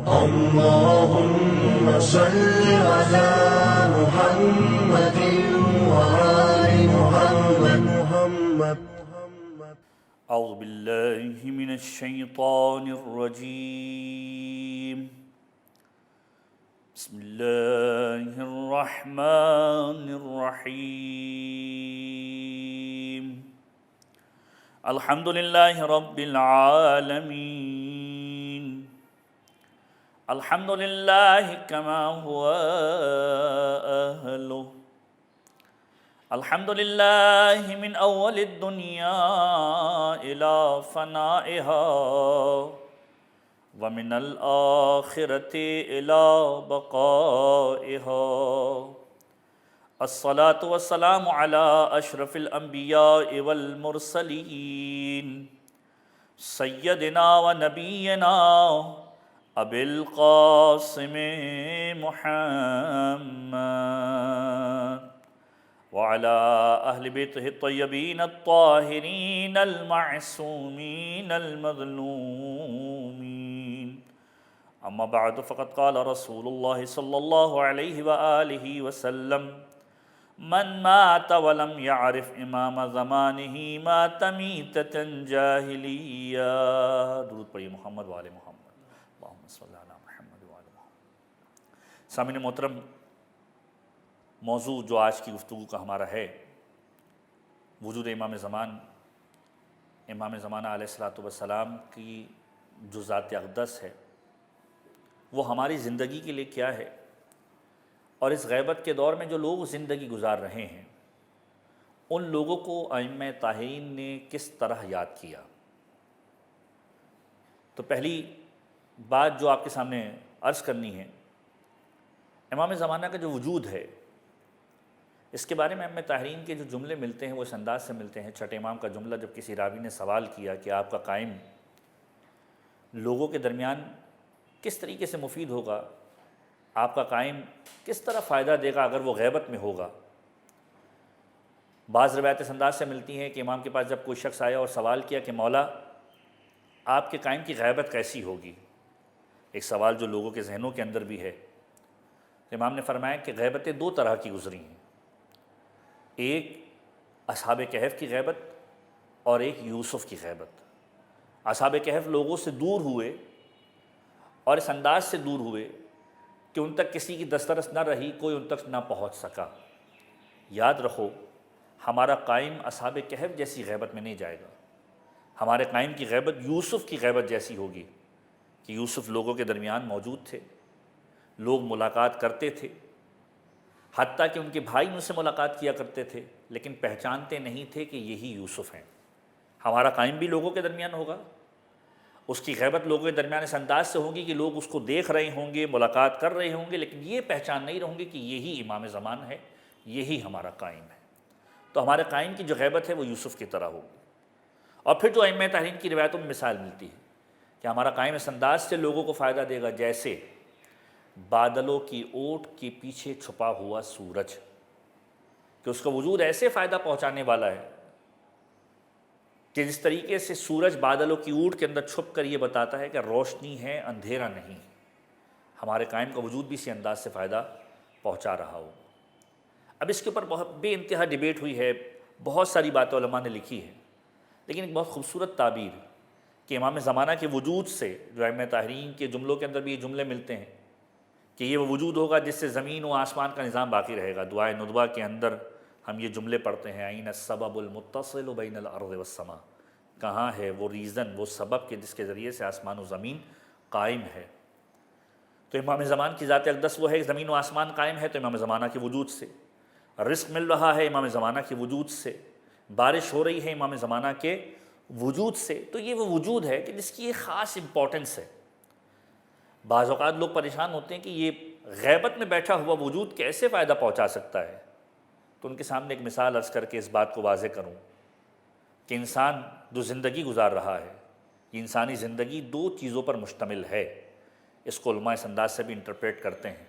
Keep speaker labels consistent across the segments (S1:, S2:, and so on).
S1: اللهم صل على محمد وآل محمد.
S2: اعوذ باللہ من الشیطان الرجیم. بسم اللہ الرحمن الرحیم. الحمد للہ رب العالمین. الحمد للہ کما هو اہلہ. الحمد للہ من اول الدنیا الى فنائها ومن الآخرة الى بقائها. الصلاة والسلام على اشرف الانبیاء والمرسلین سیدنا و نبینا ابی القاسم محمد وعلى اہل بیتہ الطیبین الطاہرین المعصومین المظلومین. اما بعد فقد قال رسول اللہ صلی اللہ علیہ وآلہ وسلم: من مات ولم يعرف امام زمانہ مات میتۃ جاہلیہ. درود پڑھیے محمد وآل محمد. اللہم صلی علی محمد وآل محمد. سامعین محترم، موضوع جو آج کی گفتگو کا ہمارا ہے، وجود امام زمانہ علیہ السلام کی جو ذات اقدس ہے وہ ہماری زندگی کے لیے کیا ہے، اور اس غیبت کے دور میں جو لوگ زندگی گزار رہے ہیں ان لوگوں کو ائمہ طاہرین نے کس طرح یاد کیا. تو پہلی بات جو آپ کے سامنے عرض کرنی ہے، امام زمانہ کا جو وجود ہے اس کے بارے میں ائمہ طاہرین کے جو جملے ملتے ہیں وہ اس انداز سے ملتے ہیں. چھٹے امام کا جملہ جب کسی راوی نے سوال کیا کہ آپ کا قائم لوگوں کے درمیان کس طریقے سے مفید ہوگا، آپ کا قائم کس طرح فائدہ دے گا اگر وہ غیبت میں ہوگا. بعض روایتیں اس انداز سے ملتی ہیں کہ امام کے پاس جب کوئی شخص آیا اور سوال کیا کہ مولا آپ کے قائم کی غیبت کیسی ہوگی، ایک سوال جو لوگوں کے ذہنوں کے اندر بھی ہے. امام نے فرمایا کہ غیبتیں دو طرح کی گزری ہیں، ایک اصحاب کہف کی غیبت اور ایک یوسف کی غیبت. اصحاب کہف لوگوں سے دور ہوئے اور اس انداز سے دور ہوئے کہ ان تک کسی کی دسترس نہ رہی، کوئی ان تک نہ پہنچ سکا. یاد رکھو ہمارا قائم اصحاب کہف جیسی غیبت میں نہیں جائے گا. ہمارے قائم کی غیبت یوسف کی غیبت جیسی ہوگی کہ یوسف لوگوں کے درمیان موجود تھے، لوگ ملاقات کرتے تھے، حتیٰ کہ ان کے بھائی ان سے ملاقات کیا کرتے تھے لیکن پہچانتے نہیں تھے کہ یہی یوسف ہیں. ہمارا قائم بھی لوگوں کے درمیان ہوگا، اس کی غیبت لوگوں کے درمیان اس انداز سے ہوگی کہ لوگ اس کو دیکھ رہے ہوں گے، ملاقات کر رہے ہوں گے، لیکن یہ پہچان نہیں رہوں گے کہ یہی امام زمان ہے، یہی ہمارا قائم ہے. تو ہمارے قائم کی جو غیبت ہے وہ یوسف کی طرح ہوگی. اور پھر جو ائمہ طاہرین کی روایتوں میں مثال ملتی ہے کہ ہمارا قائم اس انداز سے لوگوں کو فائدہ دے گا جیسے بادلوں کی اوٹ کے پیچھے چھپا ہوا سورج، کہ اس کا وجود ایسے فائدہ پہنچانے والا ہے کہ جس طریقے سے سورج بادلوں کی اوٹ کے اندر چھپ کر یہ بتاتا ہے کہ روشنی ہے، اندھیرا نہیں. ہمارے قائم کا وجود بھی اسی انداز سے فائدہ پہنچا رہا ہو. اب اس کے اوپر بہت بے انتہا ڈیبیٹ ہوئی ہے، بہت ساری باتیں علماء نے لکھی ہیں، لیکن ایک بہت خوبصورت تعبیر کہ امام زمانہ کے وجود سے جو ائمہ طاہرین کے جملوں کے اندر بھی یہ جملے ملتے ہیں کہ یہ وہ وجود ہوگا جس سے زمین و آسمان کا نظام باقی رہے گا. دعائے ندبہ کے اندر ہم یہ جملے پڑھتے ہیں: عین السبب المتصل بین الارض والسماء. کہاں ہے وہ ریزن، وہ سبب کہ جس کے ذریعے سے آسمان و زمین قائم ہے. تو امام زمان کی ذات اقدس وہ ہے، زمین و آسمان قائم ہے تو امام زمانہ کے وجود سے. رزق مل رہا ہے امام زمانہ کے وجود سے، بارش ہو رہی ہے امام زمانہ کے وجود سے. تو یہ وہ وجود ہے کہ جس کی ایک خاص امپورٹنس ہے. بعض اوقات لوگ پریشان ہوتے ہیں کہ یہ غیبت میں بیٹھا ہوا وجود کیسے فائدہ پہنچا سکتا ہے. تو ان کے سامنے ایک مثال عرض کر کے اس بات کو واضح کروں کہ انسان جو زندگی گزار رہا ہے، یہ انسانی زندگی دو چیزوں پر مشتمل ہے. اس کو علماء اس انداز سے بھی انٹرپریٹ کرتے ہیں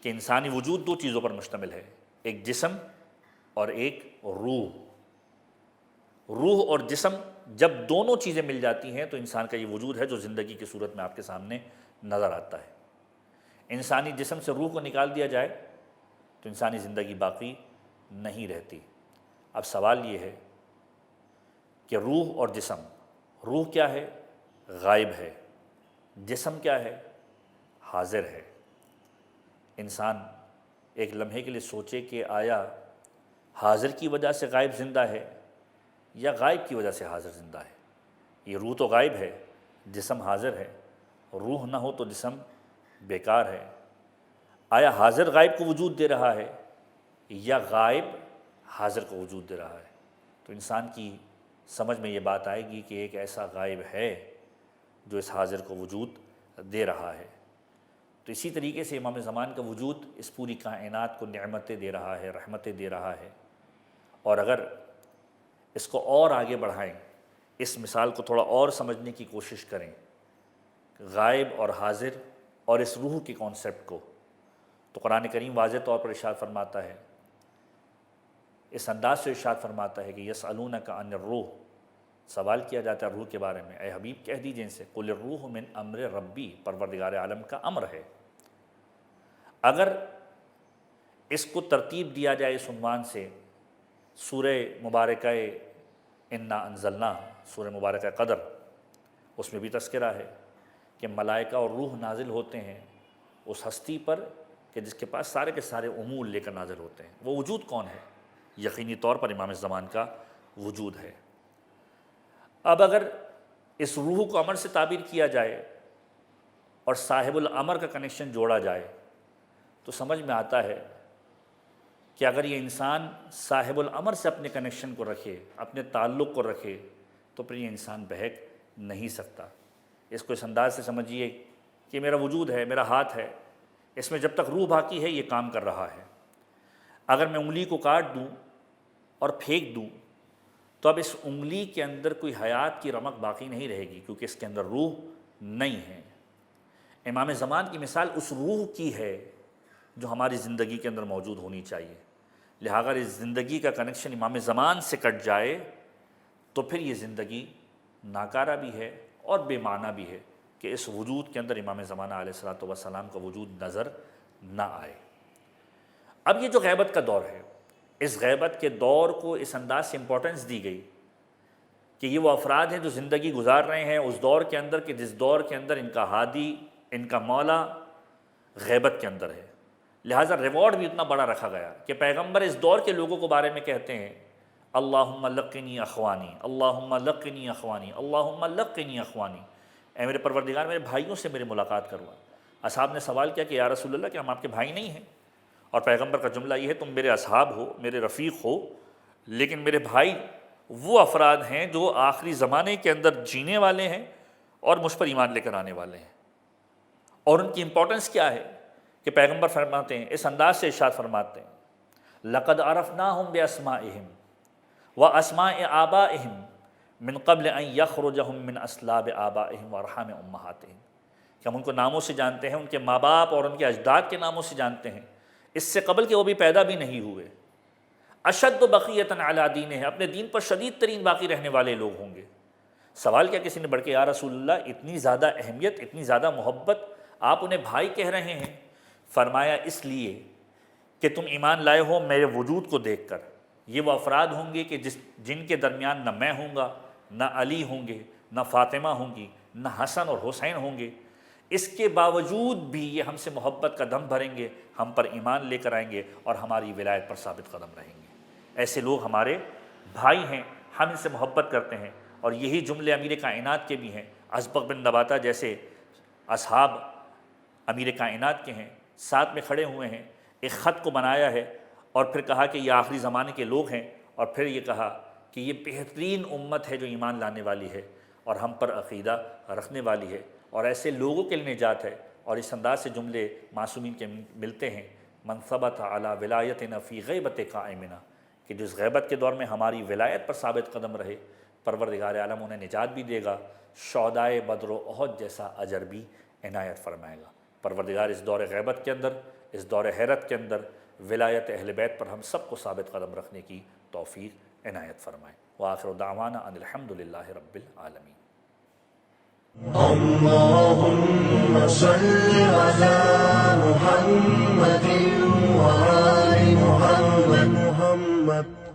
S2: کہ انسانی وجود دو چیزوں پر مشتمل ہے، ایک جسم اور ایک روح. روح اور جسم جب دونوں چیزیں مل جاتی ہیں تو انسان کا یہ وجود ہے جو زندگی کی صورت میں آپ کے سامنے نظر آتا ہے۔ انسانی جسم سے روح کو نکال دیا جائے تو انسانی زندگی باقی نہیں رہتی۔ اب سوال یہ ہے کہ روح اور جسم، روح کیا ہے؟ غائب ہے۔ جسم کیا ہے؟ حاضر ہے۔ انسان ایک لمحے کے لیے سوچے کہ آیا حاضر کی وجہ سے غائب زندہ ہے یا غائب کی وجہ سے حاضر زندہ ہے؟ یہ روح تو غائب ہے، جسم حاضر ہے۔ روح نہ ہو تو جسم بیکار ہے۔ آیا حاضر غائب کو وجود دے رہا ہے یا غائب حاضر کو وجود دے رہا ہے؟ تو انسان کی سمجھ میں یہ بات آئے گی کہ ایک ایسا غائب ہے جو اس حاضر کو وجود دے رہا ہے۔ تو اسی طریقے سے امام زمان کا وجود اس پوری کائنات کو نعمتیں دے رہا ہے، رحمتیں دے رہا ہے۔ اور اگر اس کو اور آگے بڑھائیں، اس مثال کو تھوڑا اور سمجھنے کی کوشش کریں، غائب اور حاضر اور اس روح کے کانسیپٹ کو، تو قرآن کریم واضح طور پر ارشاد فرماتا ہے، اس انداز سے ارشاد فرماتا ہے کہ یسألونک عن الروح، سوال کیا جاتا ہے روح کے بارے میں، اے حبیب کہہ دیجئے ان سے قل الروح من امر ربی، پروردگار عالم کا امر ہے۔ اگر اس کو ترتیب دیا جائے اس عنوان سے، سورہ مبارکہ انا انزلنا، سورہ مبارکہ قدر، اس میں بھی تذکرہ ہے کہ ملائکہ اور روح نازل ہوتے ہیں اس ہستی پر کہ جس کے پاس سارے کے سارے امور لے کر نازل ہوتے ہیں۔ وہ وجود کون ہے؟ یقینی طور پر امام زمان کا وجود ہے۔ اب اگر اس روح کو امر سے تعبیر کیا جائے اور صاحب الامر کا کنیکشن جوڑا جائے تو سمجھ میں آتا ہے کہ اگر یہ انسان صاحب الامر سے اپنے کنیکشن کو رکھے، اپنے تعلق کو رکھے، تو پھر یہ انسان بہک نہیں سکتا۔ اس کو اس انداز سے سمجھیے کہ میرا وجود ہے، میرا ہاتھ ہے، اس میں جب تک روح باقی ہے یہ کام کر رہا ہے۔ اگر میں انگلی کو کاٹ دوں اور پھینک دوں تو اب اس انگلی کے اندر کوئی حیات کی رمق باقی نہیں رہے گی، کیونکہ اس کے اندر روح نہیں ہے۔ امام زمان کی مثال اس روح کی ہے جو ہماری زندگی کے اندر موجود ہونی چاہیے۔ لہٰذا اس زندگی کا کنیکشن امام زمان سے کٹ جائے تو پھر یہ زندگی ناکارہ بھی ہے اور بے معنی بھی ہے کہ اس وجود کے اندر امام زمانہ علیہ الصلوۃ والسلام کا وجود نظر نہ آئے۔ اب یہ جو غیبت کا دور ہے، اس غیبت کے دور کو اس انداز سے امپورٹنس دی گئی کہ یہ وہ افراد ہیں جو زندگی گزار رہے ہیں اس دور کے اندر کہ جس دور کے اندر ان کا ہادی، ان کا مولا غیبت کے اندر ہے۔ لہٰذا ریوارڈ بھی اتنا بڑا رکھا گیا کہ پیغمبر اس دور کے لوگوں کو بارے میں کہتے ہیں اللہم لقنی اخوانی، اللہم لقنی اخوانی، اللہم لقنی اخوانی، اے میرے پروردگار میرے بھائیوں سے میری ملاقات کروا۔ اصحاب نے سوال کیا کہ یا رسول اللہ کہ ہم آپ کے بھائی نہیں ہیں؟ اور پیغمبر کا جملہ یہ ہے تم میرے اصحاب ہو، میرے رفیق ہو، لیکن میرے بھائی وہ افراد ہیں جو آخری زمانے کے اندر جینے والے ہیں اور مجھ پر ایمان لے کر آنے والے ہیں۔ اور ان کی امپورٹنس کیا ہے کہ پیغمبر فرماتے ہیں، اس انداز سے ارشاد فرماتے ہیں لَقَدْ عَرَفْنَاهُمْ بِأَسْمَائِهِمْ وَأَسْمَاءِ آبَائِهِمْ مِنْ قَبْلِ أَنْ يَخْرُجَهُمْ مِنْ أَصْلَابِ آبَائِهِمْ وَأَرْحَامِ أُمَّهَاتِهِمْ کہ ہم ان کو ناموں سے جانتے ہیں، ان کے ماں باپ اور ان کے اجداد کے ناموں سے جانتے ہیں، اس سے قبل کہ وہ بھی پیدا بھی نہیں ہوئے۔ اشد بقیۃ علی دینہ، اپنے دین پر شدید ترین باقی رہنے والے لوگ ہوں گے۔ سوال کیا کسی نے بڑھ کے یا رسول اللہ اتنی زیادہ اہمیت، اتنی زیادہ محبت، آپ انہیں بھائی کہہ رہے ہیں؟ فرمایا اس لیے کہ تم ایمان لائے ہو میرے وجود کو دیکھ کر۔ یہ وہ افراد ہوں گے کہ جن کے درمیان نہ میں ہوں گا، نہ علی ہوں گے، نہ فاطمہ ہوں گی، نہ حسن اور حسین ہوں گے۔ اس کے باوجود بھی یہ ہم سے محبت کا دم بھریں گے، ہم پر ایمان لے کر آئیں گے اور ہماری ولایت پر ثابت قدم رہیں گے۔ ایسے لوگ ہمارے بھائی ہیں، ہم ان سے محبت کرتے ہیں۔ اور یہی جملے امیر کائنات کے بھی ہیں۔ اسبغ بن نباتہ جیسے اصحاب امیر کائنات کے ہیں، ساتھ میں کھڑے ہوئے ہیں، ایک خط کو بنایا ہے اور پھر کہا کہ یہ آخری زمانے کے لوگ ہیں، اور پھر یہ کہا کہ یہ بہترین امت ہے جو ایمان لانے والی ہے اور ہم پر عقیدہ رکھنے والی ہے، اور ایسے لوگوں کے لیے نجات ہے۔ اور اس انداز سے جملے معصومین کے ملتے ہیں من ثبت علی ولایتنا فی غیبت قائمنا، کہ جس غیبت کے دور میں ہماری ولایت پر ثابت قدم رہے پروردگار عالم انہیں نجات بھی دے گا، شہدائے بدر و احد جیسا اجر بھی عنایت فرمائے گا۔ پروردگار اس دور غیبت کے اندر، اس دور حیرت کے اندر ولایت اہل بیت پر ہم سب کو ثابت قدم رکھنے کی توفیق عنایت فرمائے۔ وآخر دعوانا ان الحمد للہ رب العالمین۔
S1: اللهم صل على محمد وآل محمد